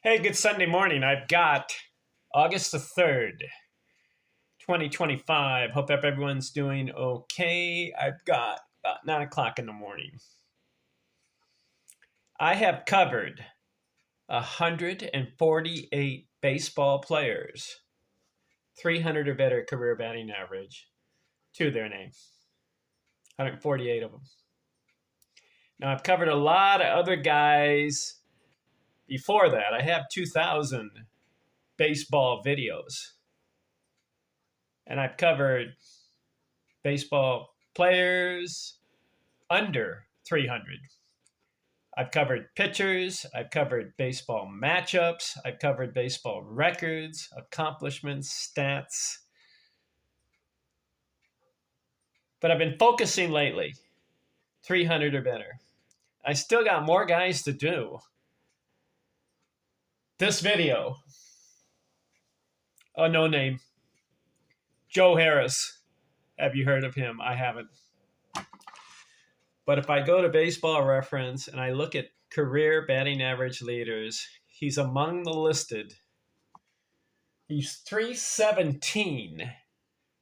Hey, good Sunday morning. I've got August the 3rd, 2025. Hope everyone's doing okay. I've got about 9 o'clock in the morning. I have covered 148 baseball players, 300 or better career batting average to their name. 148 of them. Now, I've covered a lot of other guys before that. I have 2,000 baseball videos. And I've covered baseball players under 300. I've covered pitchers, I've covered baseball matchups, I've covered baseball records, accomplishments, stats. But I've been focusing lately 300 or better. I still got more guys to do. This video, a no name, Joe Harris. Have you heard of him? I haven't. But if I go to Baseball Reference and I look at career batting average leaders, he's among the listed. He's 317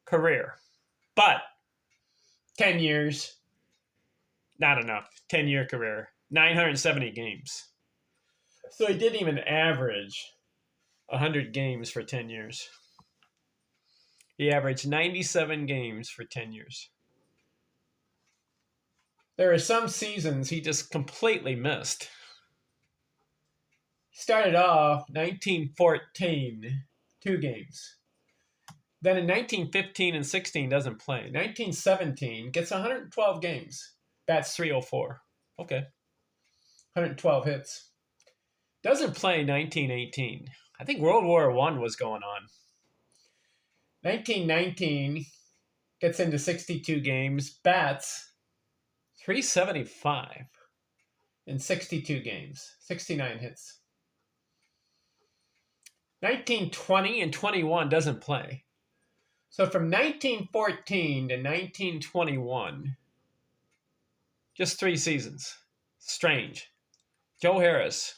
career, but 10 years, not enough. 10-year career, 970 games. So he didn't even average 100 games for 10 years. He averaged 97 games for 10 years. There are some seasons he just completely missed. He started off 1914, 2 games. Then in 1915 and 16 doesn't play. 1917 gets 112 games. Bats 304. Okay. 112 hits. Doesn't play 1918. I think World War I was going on. 1919 gets into 62 games. Bats 375 in 62 games. 69 hits. 1920 and 21 doesn't play. So from 1914 to 1921, just 3 seasons. Strange. Joe Harris.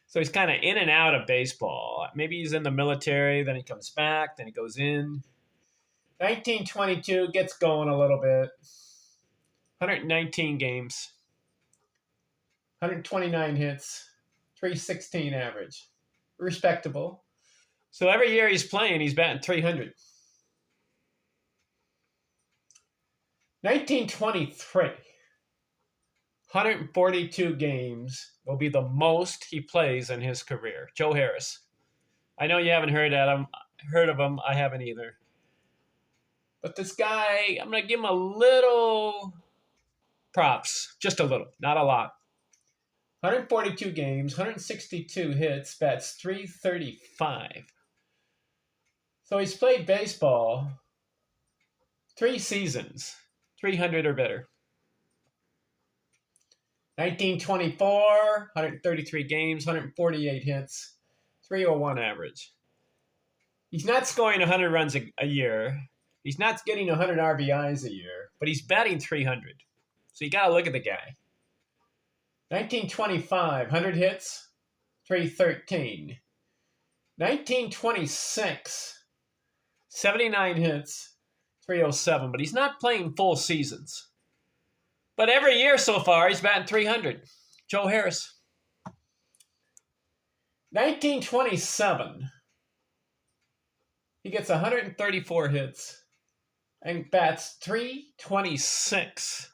So he's kind of in and out of baseball. Maybe he's in the military, then he comes back, then he goes in. 1922 gets going a little bit. 119 games. 129 hits. 316 average. Respectable. So every year he's playing, he's batting 300. 1923. 142 games will be the most he plays in his career. Joe Harris. I know you haven't heard of him. I haven't either. But this guy, I'm going to give him a little props. Just a little, not a lot. 142 games, 162 hits, bats 335. So he's played baseball 3 seasons, 300 or better. 1924, 133 games, 148 hits, 301 average. He's not scoring 100 runs a year. He's not getting 100 RBIs a year, but he's batting 300. So you got to look at the guy. 1925, 100 hits, 313. 1926, 79 hits, 307. But he's not playing full seasons. But every year so far, he's batting 300. Joe Harris. 1927, he gets 134 hits and bats 326.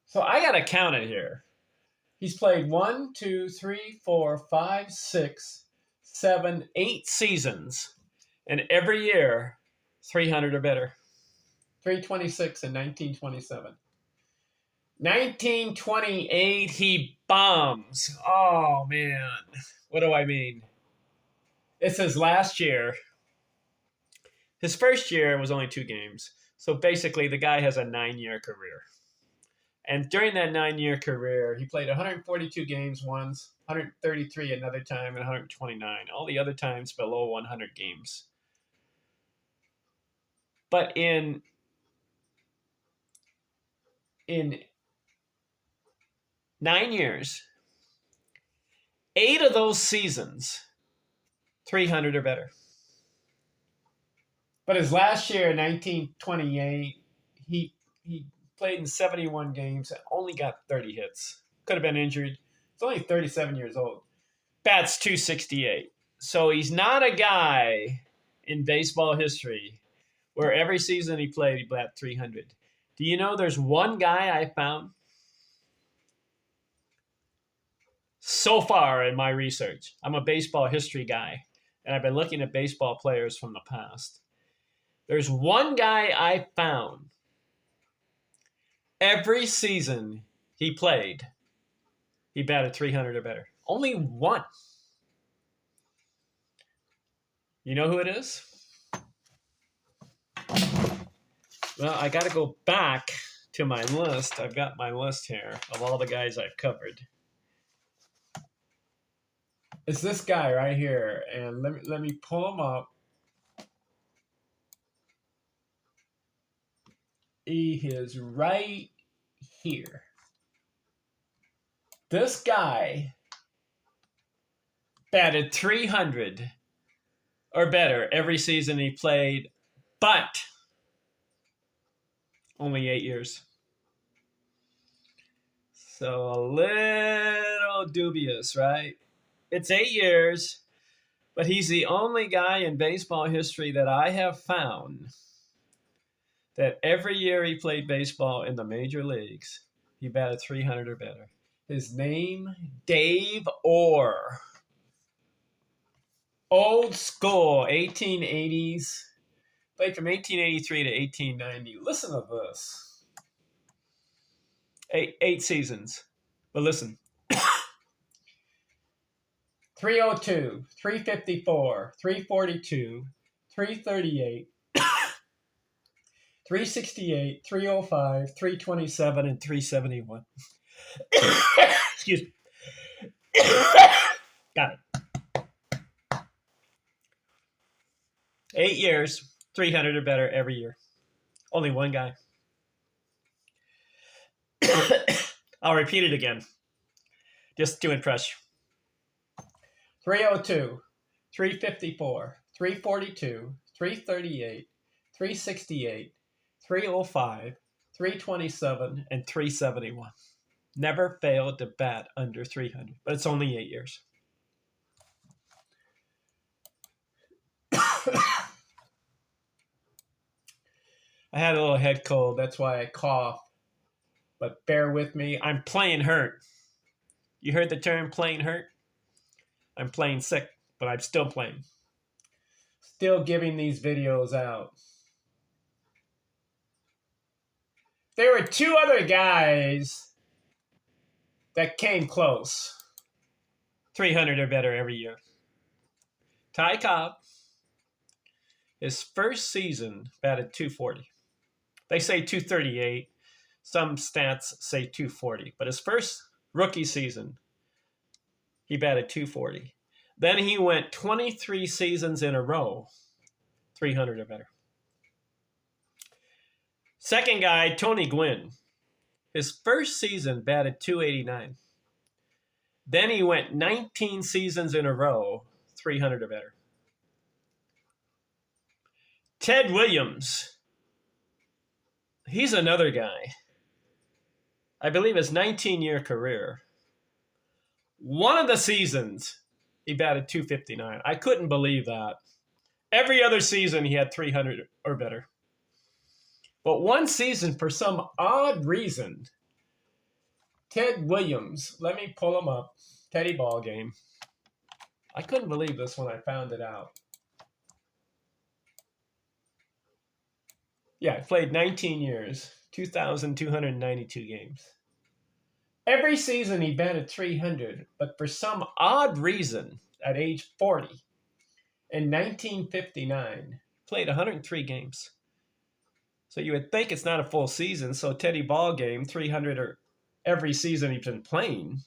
So I got to count it here. He's played 1, 2, 3, 4, 5, 6, 7, 8 seasons. And every year, 300 or better. 326 in 1927. 1928, he bombs. Oh, man. What do I mean? It's his last year. His first year was only 2 games. So basically, the guy has a 9-year career. And during that 9-year career, he played 142 games once, 133 another time, and 129. All the other times below 100 games. But in 9 years, 8 of those seasons, 300 or better. But his last year in 1928, he played in 71 games and only got 30 hits. Could have been injured. He's only 37 years old. Bats .268. So he's not a guy in baseball history where every season he played, he bat 300. Do you know there's one guy I found so far in my research? I'm a baseball history guy, and I've been looking at baseball players from the past. There's one guy I found. Every season he played, he batted 300 or better. Only one. You know who it is? Well, I got to go back to my list. I've got my list here of all the guys I've covered. It's this guy right here, and let me pull him up. He is right here. This guy batted 300 or better every season he played, but only 8 years. So a little dubious, right? It's 8 years, but he's the only guy in baseball history that I have found that every year he played baseball in the major leagues, he batted 300 or better. His name, Dave Orr. Old school, 1880s. Played from 1883 to 1890. Listen to this. Eight seasons. But listen. 302, 354, 342, 338, 368, 305, 327, and 371. Excuse me. Got it. 8 years, 300 or better every year. Only one guy. I'll repeat it again, just to impress you. 302, 354, 342, 338, 368, 305, 327, and 371. Never failed to bat under 300, but it's only 8 years. I had a little head cold. That's why I coughed. But bear with me. I'm playing hurt. You heard the term playing hurt? I'm playing sick, but I'm still playing. Still giving these videos out. There were 2 other guys that came close. 300 or better every year. Ty Cobb, his first season, batted 240. They say 238. Some stats say 240. But his first rookie season, he batted 240. Then he went 23 seasons in a row, 300 or better. Second guy, Tony Gwynn. His first season batted 289. Then he went 19 seasons in a row, 300 or better. Ted Williams. He's another guy. I believe his 19-year career. One of the seasons, he batted 259. I couldn't believe that. Every other season, he had 300 or better. But one season, for some odd reason, Ted Williams, let me pull him up, Teddy Ball Game. I couldn't believe this when I found it out. Yeah, played 19 years, 2,292 games. Every season he batted 300, but for some odd reason, at age 40, in 1959, played 103 games. So you would think it's not a full season, so Teddy Ball Game, 300 or every season he's been playing,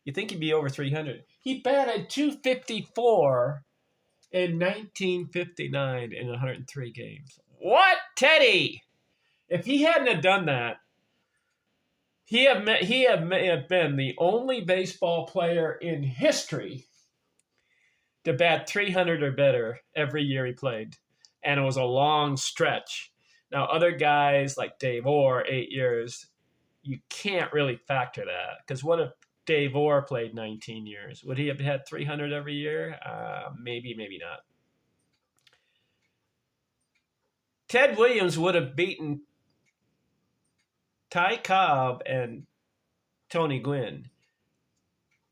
you think he'd be over 300. He batted 254 in 1959 in 103 games. What, Teddy? If he hadn't have done that, May have been the only baseball player in history to bat 300 or better every year he played. And it was a long stretch. Now, other guys like Dave Orr, 8 years, you can't really factor that. Because what if Dave Orr played 19 years? Would he have had 300 every year? Maybe, maybe not. Ted Williams would have beaten Ty Cobb and Tony Gwynn,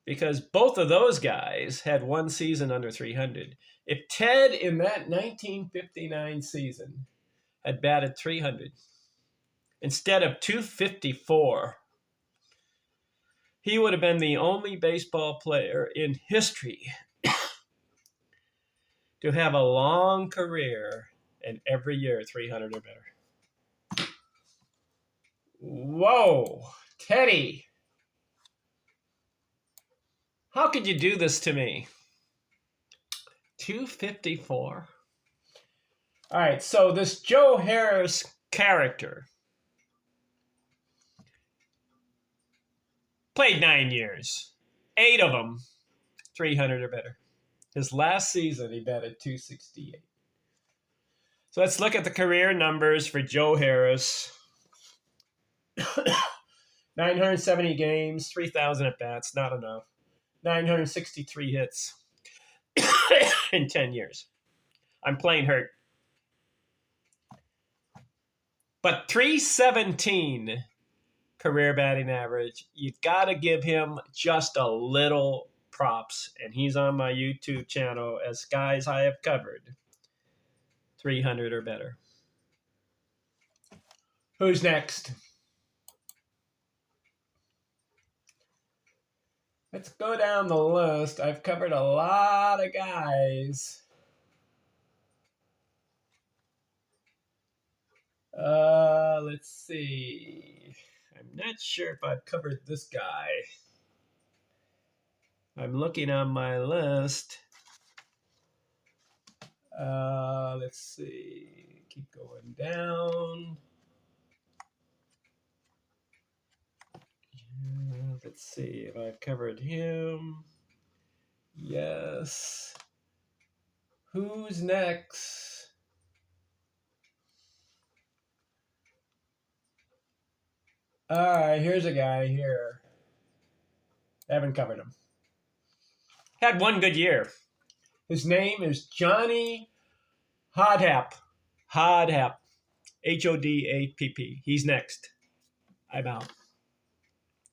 because both of those guys had one season under 300. If Ted in that 1959 season had batted 300 instead of 254, he would have been the only baseball player in history to have a long career and every year 300 or better. Whoa, Teddy. How could you do this to me? 254. All right, so this Joe Harris character played 9 years. 8 of them, 300 or better. His last season, he batted 268. So let's look at the career numbers for Joe Harris. 970 games, 3,000 at-bats, not enough. 963 hits in 10 years. I'm playing hurt. But 317 career batting average. You've got to give him just a little props. And he's on my YouTube channel as guys I have covered. 300 or better. Who's next? Let's go down the list. I've covered a lot of guys. Let's see. I'm not sure if I've covered this guy. I'm looking on my list. Let's see. Keep going down. Let's see if I've covered him. Yes. Who's next? All right, here's a guy here. Haven't covered him. Had one good year. His name is Johnny Hodhapp. Hodhapp. Hodapp. He's next. I'm out.